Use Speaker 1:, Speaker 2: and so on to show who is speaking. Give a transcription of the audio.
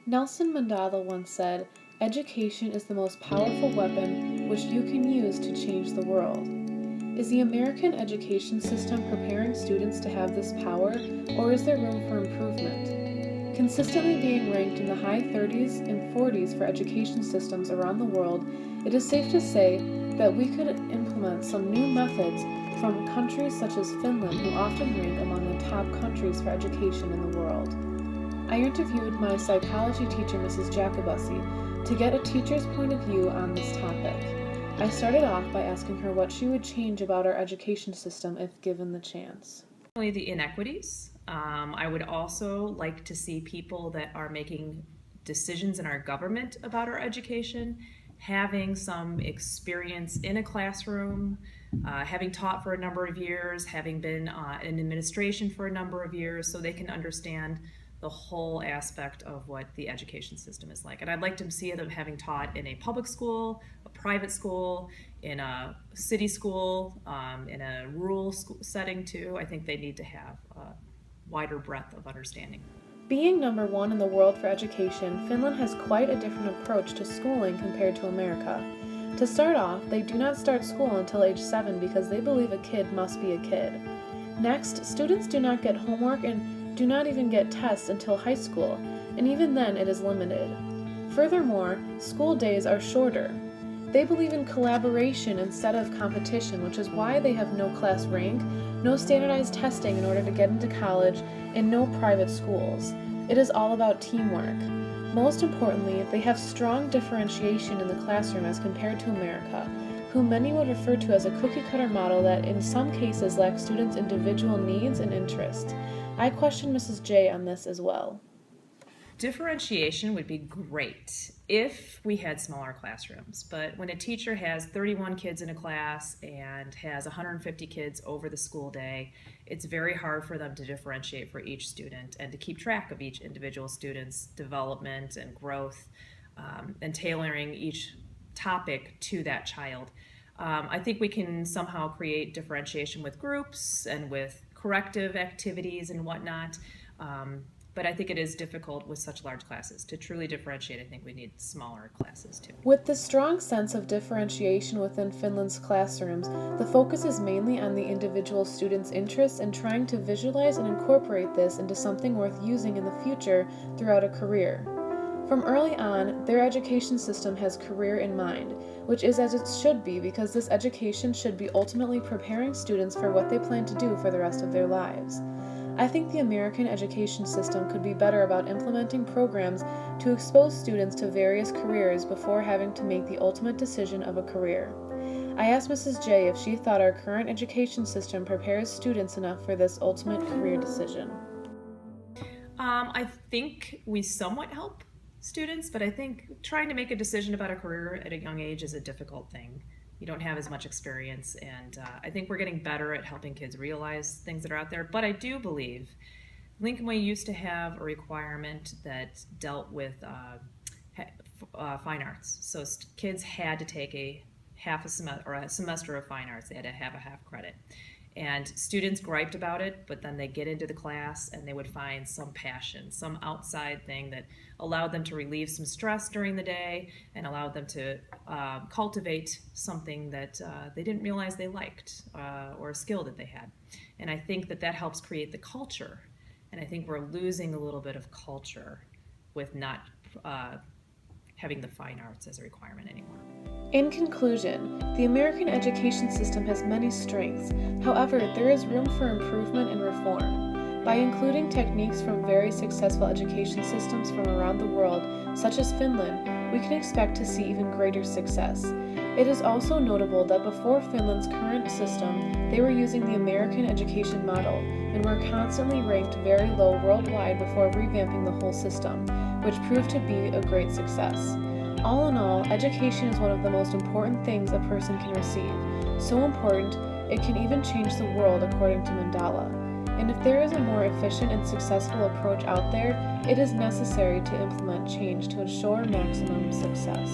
Speaker 1: Nelson Mandela once said, "Education is the most powerful weapon which you can use to change the world." Is the American education system preparing students to have this power, or is there room for improvement? Consistently being ranked in the high 30s and 40s for education systems around the world, it is safe to say that we could implement some new methods from countries such as Finland, who often rank among the top countries for education in the world. I interviewed my psychology teacher, Mrs. Jacobussy, to get a teacher's point of view on this topic. I started off by asking her what she would change about our education system if given the chance.
Speaker 2: The inequities. I would also like to see people that are making decisions in our government about our education having some experience in a classroom, having taught for a number of years, having been in administration for a number of years, so they can understand the whole aspect of what the education system is like. And I'd like to see them having taught in a public school, a private school, in a city school, in a rural school setting too. I think they need to have a wider breadth of understanding.
Speaker 1: Being number one in the world for education, Finland has quite a different approach to schooling compared to America. To start off, they do not start school until age 7 because they believe a kid must be a kid. Next, students do not get homework and do not even get tests until high school, and even then it is limited. Furthermore, school days are shorter. They believe in collaboration instead of competition, which is why they have no class rank, no standardized testing in order to get into college, and no private schools. It is all about teamwork. Most importantly, they have strong differentiation in the classroom as compared to America, who many would refer to as a cookie-cutter model that in some cases lacks students' individual needs and interests. I questioned Mrs. J on this as well.
Speaker 2: Differentiation would be great if we had smaller classrooms, but when a teacher has 31 kids in a class and has 150 kids over the school day, it's very hard for them to differentiate for each student and to keep track of each individual student's development and growth, and tailoring each topic to that child. I think we can somehow create differentiation with groups and with corrective activities and whatnot. But I think it is difficult with such large classes. To truly differentiate, I think we need smaller classes too.
Speaker 1: With the strong sense of differentiation within Finland's classrooms, the focus is mainly on the individual student's interests and trying to visualize and incorporate this into something worth using in the future throughout a career. From early on, their education system has career in mind, which is as it should be because this education should be ultimately preparing students for what they plan to do for the rest of their lives. I think the American education system could be better about implementing programs to expose students to various careers before having to make the ultimate decision of a career. I asked Mrs. J if she thought our current education system prepares students enough for this ultimate career decision.
Speaker 2: I think we somewhat help students, but I think trying to make a decision about a career at a young age is a difficult thing. You don't have as much experience, and I think we're getting better at helping kids realize things that are out there. But I do believe Lincoln Way used to have a requirement that dealt with fine arts. So kids had to take a semester of fine arts. They had to have a half credit. And students griped about it, but then they get into the class and they would find some passion, some outside thing that allowed them to relieve some stress during the day and allowed them to cultivate something that they didn't realize they liked or a skill that they had. And I think that helps create the culture. And I think we're losing a little bit of culture with not having the fine arts as a requirement anymore.
Speaker 1: In conclusion, the American education system has many strengths. However, there is room for improvement and reform. By including techniques from very successful education systems from around the world, such as Finland, we can expect to see even greater success. It is also notable that before Finland's current system, they were using the American education model and were constantly ranked very low worldwide before revamping the whole system, which proved to be a great success. All in all, education is one of the most important things a person can receive. So important, it can even change the world according to Mandela. And if there is a more efficient and successful approach out there, it is necessary to implement change to ensure maximum success.